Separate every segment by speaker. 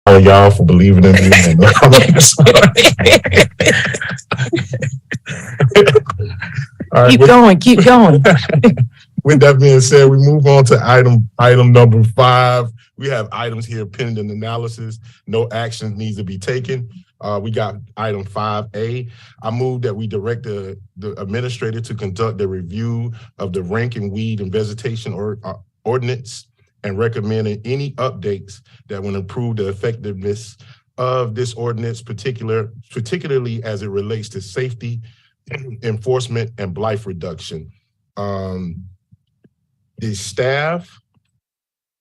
Speaker 1: all y'all for believing in me. And all right,
Speaker 2: keep going.
Speaker 1: with that being said, we move on to item number 5. We have items here pending analysis. No action needs to be taken. We got item 5A. I move that we direct the administrator to conduct a review of the ranking weed and vegetation ordinance and recommending any updates that would improve the effectiveness of this ordinance, particularly as it relates to safety, enforcement, and blight reduction. The staff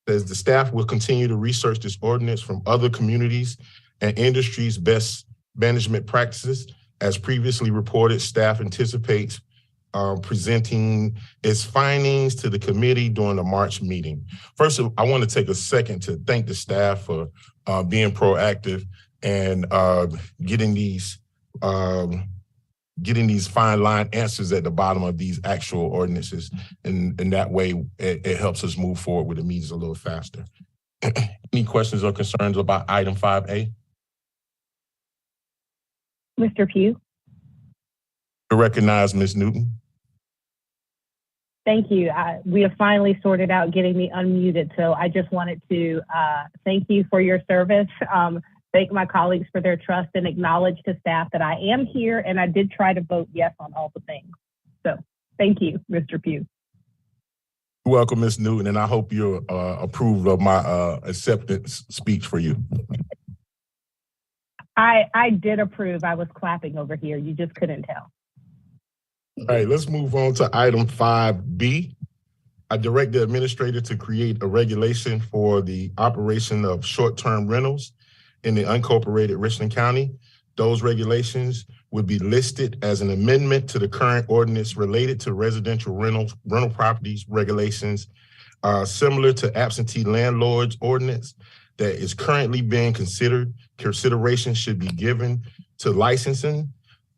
Speaker 1: says the staff will continue to research this ordinance from other communities and industries' best management practices. As previously reported, staff anticipates presenting its findings to the committee during the March meeting. First, I want to take a second to thank the staff for being proactive and getting these fine line answers at the bottom of these actual ordinances. And that way, it helps us move forward with the meetings a little faster. Any questions or concerns about item 5A?
Speaker 3: Mr. Pugh.
Speaker 1: To recognize Ms. Newton.
Speaker 3: Thank you. We have finally sorted out getting me unmuted. So I just wanted to thank you for your service. Thank my colleagues for their trust and acknowledge to staff that I am here and I did try to vote yes on all the things. So thank you, Mr. Pugh.
Speaker 1: You're welcome, Ms. Newton, and I hope you approve of my acceptance speech for you.
Speaker 3: I did approve. I was clapping over here. You just couldn't tell.
Speaker 1: All right, let's move on to item 5B. I direct the administrator to create a regulation for the operation of short-term rentals in the unincorporated Richland County. Those regulations would be listed as an amendment to the current ordinance related to residential rental properties regulations, similar to absentee landlords ordinance that is currently being considered. Consideration should be given to licensing,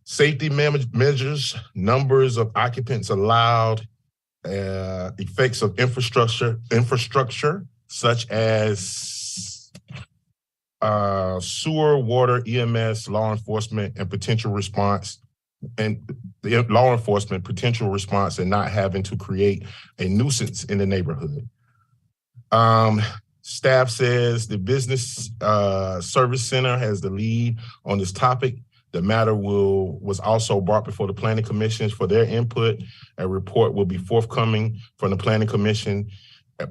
Speaker 1: safety measures, numbers of occupants allowed, effects of infrastructure such as sewer, water, EMS, law enforcement, and potential response, and the law enforcement potential response, and not having to create a nuisance in the neighborhood. Staff says the Business Service Center has the lead on this topic. The matter was also brought before the Planning Commission for their input. A report will be forthcoming from the Planning Commission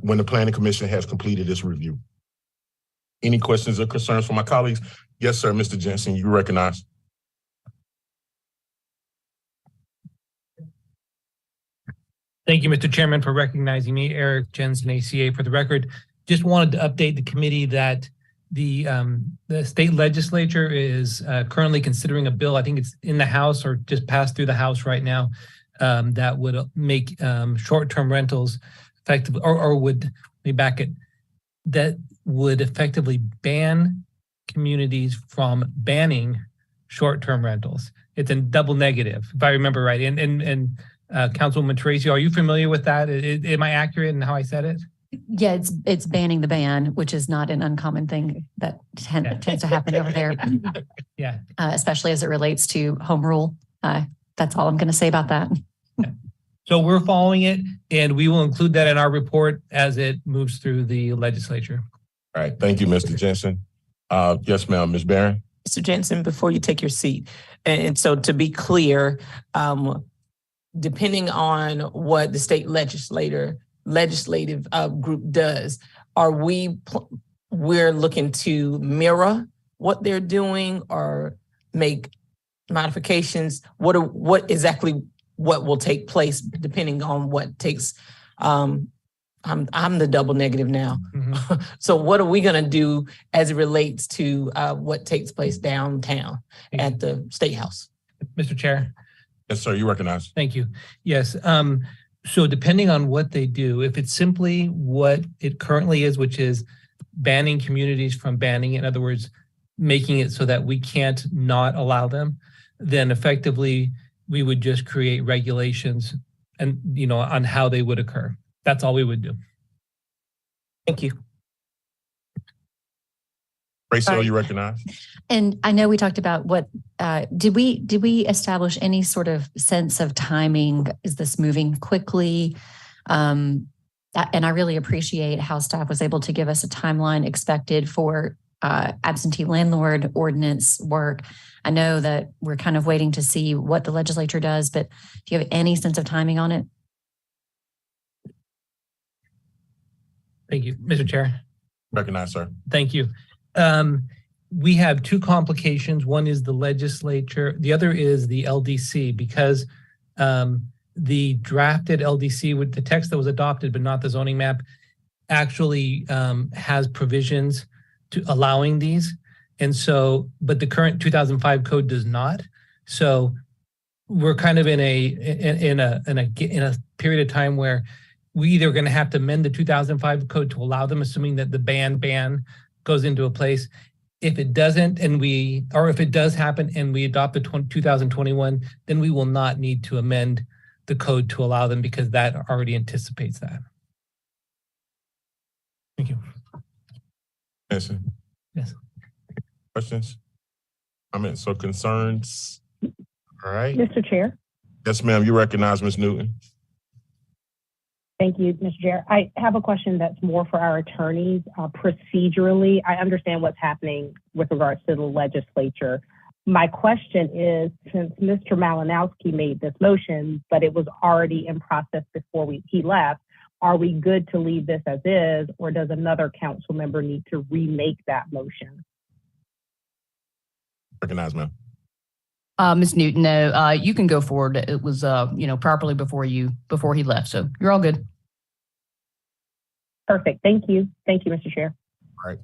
Speaker 1: when the Planning Commission has completed this review. Any questions or concerns from my colleagues? Yes, sir, Mr. Jensen, you recognize.
Speaker 4: Thank you, Mr. Chairman, for recognizing me. Eric Jensen, ACA. For the record, just wanted to update the committee that the state legislature is currently considering a bill. I think it's in the House or just passed through the House right now, that would make short-term rentals effective, or would, let me back it, that would effectively ban communities from banning short-term rentals. It's a double negative, if I remember right. And Councilwoman Tracy, are you familiar with that? Am I accurate in how I said it?
Speaker 2: Yeah, it's banning the ban, which is not an uncommon thing that tends to happen over there.
Speaker 4: Yeah.
Speaker 2: Especially as it relates to home rule. That's all I'm going to say about that.
Speaker 4: Yeah. So we're following it, and we will include that in our report as it moves through the legislature.
Speaker 1: All right. Thank you, Mr. Jensen. Yes, ma'am. Ms. Barron.
Speaker 5: Mr. Jensen, before you take your seat, and so to be clear, depending on what the state legislative group does, we're looking to mirror what they're doing or make modifications? What exactly will take place depending on what takes? I'm the double negative now. Mm-hmm. So what are we going to do as it relates to what takes place downtown at the State House?
Speaker 4: Mr. Chair.
Speaker 1: Yes, sir. You recognize.
Speaker 4: Thank you. Yes. So depending on what they do, if it's simply what it currently is, which is banning communities from banning, in other words, making it so that we can't not allow them, then effectively we would just create regulations and, on how they would occur. That's all we would do.
Speaker 5: Thank you.
Speaker 1: Rachel, you recognize?
Speaker 2: And I know we talked about what, did we establish any sort of sense of timing? Is this moving quickly? And I really appreciate how staff was able to give us a timeline expected for absentee landlord ordinance work. I know that we're kind of waiting to see what the legislature does, but do you have any sense of timing on it?
Speaker 4: Thank you, Mr. Chair.
Speaker 1: Recognize, sir.
Speaker 4: Thank you. We have two complications. One is the legislature. The other is the LDC, because the drafted LDC with the text that was adopted, but not the zoning map, actually has provisions to allowing these. And so, but the current 2005 code does not. So we're kind of in a period of time where we either going to have to amend the 2005 code to allow them, assuming that the ban goes into a place. If it doesn't, or if it does happen and we adopt the 2021, then we will not need to amend the code to allow them, because that already anticipates that. Thank you.
Speaker 1: Yes.
Speaker 4: Yes.
Speaker 1: Questions? Comments or concerns? All right.
Speaker 3: Mr. Chair.
Speaker 1: Yes, ma'am. You recognize Ms. Newton.
Speaker 3: Thank you, Mr. Chair. I have a question that's more for our attorneys. Procedurally, I understand what's happening with regards to the legislature. My question is, since Mr. Malinowski made this motion, but it was already in process before he left, are we good to leave this as is, or does another council member need to remake that motion?
Speaker 1: Recognize, ma'am.
Speaker 6: Ms. Newton, no, you can go forward. It was, properly before he left. So you're all good.
Speaker 3: Perfect. Thank you. Thank you, Mr. Chair.
Speaker 1: All right.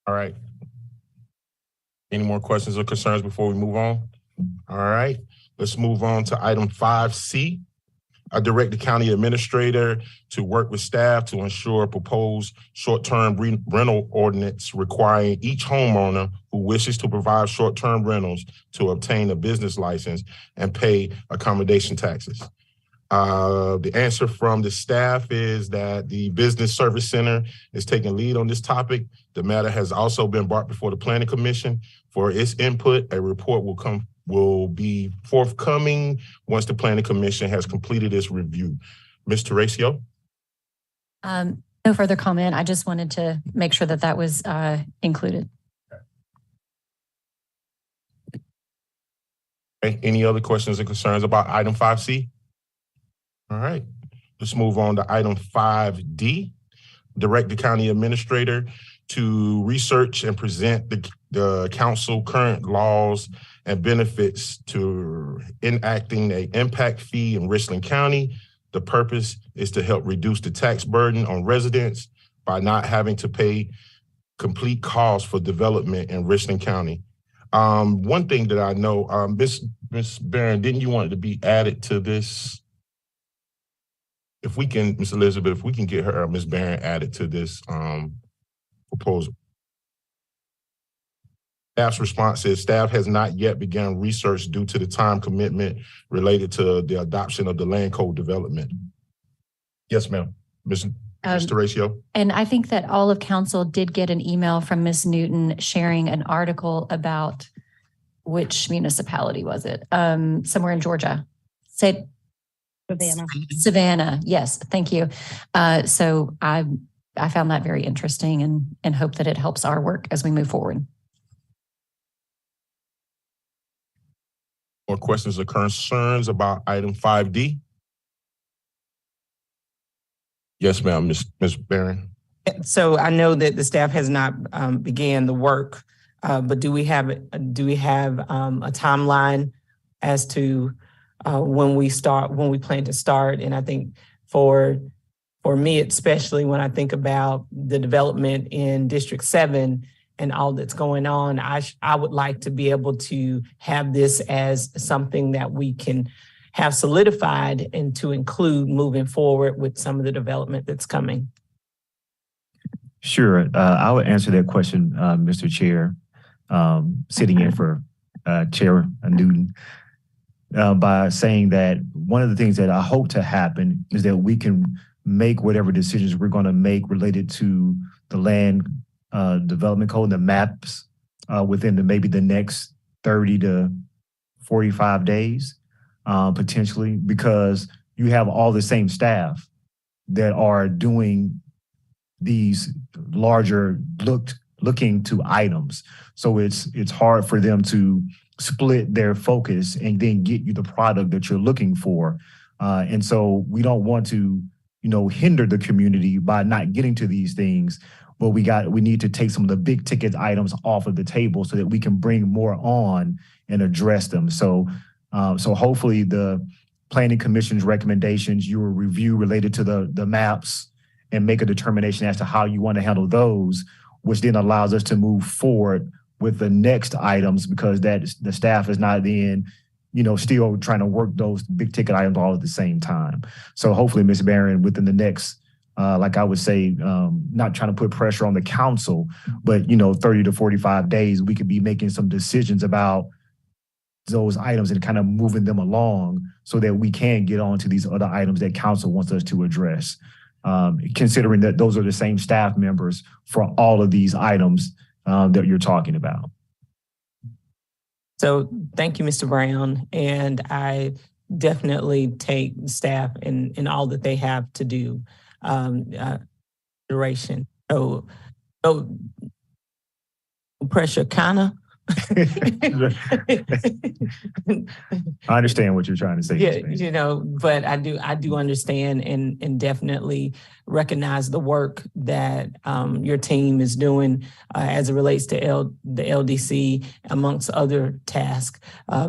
Speaker 1: All right. Any more questions or concerns before we move on? All right. Let's move on to item 5C. I direct the county administrator to work with staff to ensure proposed short-term rental ordinance requiring each homeowner who wishes to provide short-term rentals to obtain a business license and pay accommodation taxes. The answer from the staff is that the Business Service Center is taking lead on this topic. The matter has also been brought before the Planning Commission for its input. A report will be forthcoming once the Planning Commission has completed its review. Ms. Terracio?
Speaker 2: No further comment. I just wanted to make sure that was included.
Speaker 1: Okay. Any other questions or concerns about item 5C? All right, let's move on to item 5D. Direct the county administrator to research and present the council current laws and benefits to enacting an impact fee in Richland County. The purpose is to help reduce the tax burden on residents by not having to pay complete costs for development in Richland County. One thing that I know, Ms. Barron, didn't you want it to be added to this? If we can, Ms. Elizabeth, if we can get her, Ms. Barron, added to this proposal. Staff's response is staff has not yet begun research due to the time commitment related to the adoption of the land code development. Yes, ma'am. Ms. Terracio.
Speaker 2: And I think that all of council did get an email from Ms. Newton sharing an article about which municipality was it? Somewhere in Georgia. Savannah. Yes, thank you. So I found that very interesting and hope that it helps our work as we move forward.
Speaker 1: More questions or concerns about item 5D? Yes, ma'am, Ms. Barron.
Speaker 5: So I know that the staff has not began the work, but do we have a timeline as to when we plan to start? And I think for me, especially when I think about the development in District 7 and all that's going on, I would like to be able to have this as something that we can have solidified and to include moving forward with some of the development that's coming.
Speaker 7: Sure. I would answer that question, Mr. Chair, sitting in for Chair Newton, by saying that one of the things that I hope to happen is that we can make whatever decisions we're going to make related to the land development code, the maps, within maybe the next 30 to 45 days, potentially, because you have all the same staff that are doing these larger looking to items. So it's hard for them to split their focus and then get you the product that you're looking for. And so we don't want to, hinder the community by not getting to these things, but we need to take some of the big ticket items off of the table so that we can bring more on and address them. So hopefully the Planning Commission's recommendations, you will review related to the maps and make a determination as to how you want to handle those, which then allows us to move forward with the next items, because the staff is not then, still trying to work those big ticket items all at the same time. So hopefully, Ms. Barron, within the next, like I would say, not trying to put pressure on the council, but 30 to 45 days, we could be making some decisions about those items and kind of moving them along so that we can get on to these other items that council wants us to address. Considering that those are the same staff members for all of these items that you're talking about.
Speaker 5: So thank you, Mr. Brown. And I definitely take staff and all that they have to do duration. So pressure kinda.
Speaker 7: I understand what you're trying to say.
Speaker 5: Yeah, but I do understand and definitely recognize the work that your team is doing as it relates to the LDC, amongst other tasks,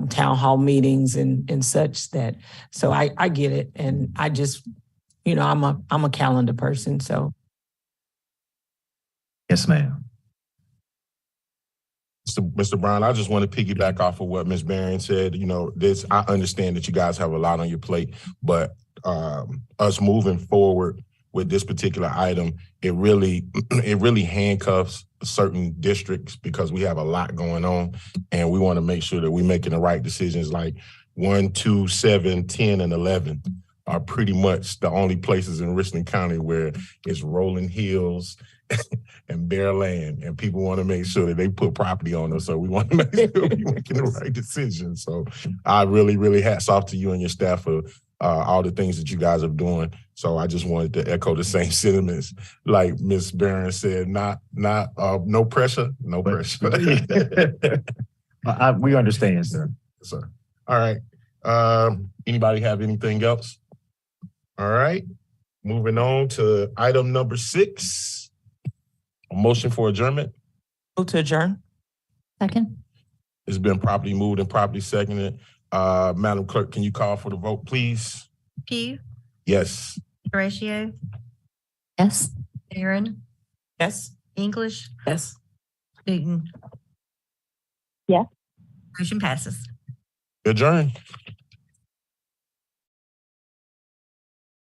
Speaker 5: town hall meetings and such. So I get it, and I just, I'm a calendar person. So
Speaker 7: yes, ma'am.
Speaker 1: Mr. Brown, I just want to piggyback off of what Ms. Barron said. I understand that you guys have a lot on your plate, but us moving forward with this particular item, it really handcuffs certain districts because we have a lot going on, and we want to make sure that we're making the right decisions. Like 1, 2, 7, 10, and 11 are pretty much the only places in Richland County where it's rolling hills and bare land, and people want to make sure that they put property on us. So we want to make sure we're making the right decision. So I really, really hats off to you and your staff for all the things that you guys are doing. So I just wanted to echo the same sentiments. Like Ms. Barron said, no pressure, no pressure.
Speaker 7: We understand, sir.
Speaker 1: Sir. All right. Anybody have anything else? All right. Moving on to item number 6. A motion for adjournment.
Speaker 5: Move to adjourn.
Speaker 2: Second.
Speaker 1: It's been properly moved and properly seconded. Madam Clerk, can you call for the vote, please?
Speaker 8: Pugh,
Speaker 1: Yes.
Speaker 8: Horatio,
Speaker 2: Yes.
Speaker 8: Barron,
Speaker 5: Yes.
Speaker 8: English,
Speaker 5: Yes.
Speaker 8: Newton.
Speaker 3: Yes.
Speaker 8: Motion passes.
Speaker 1: Adjourn.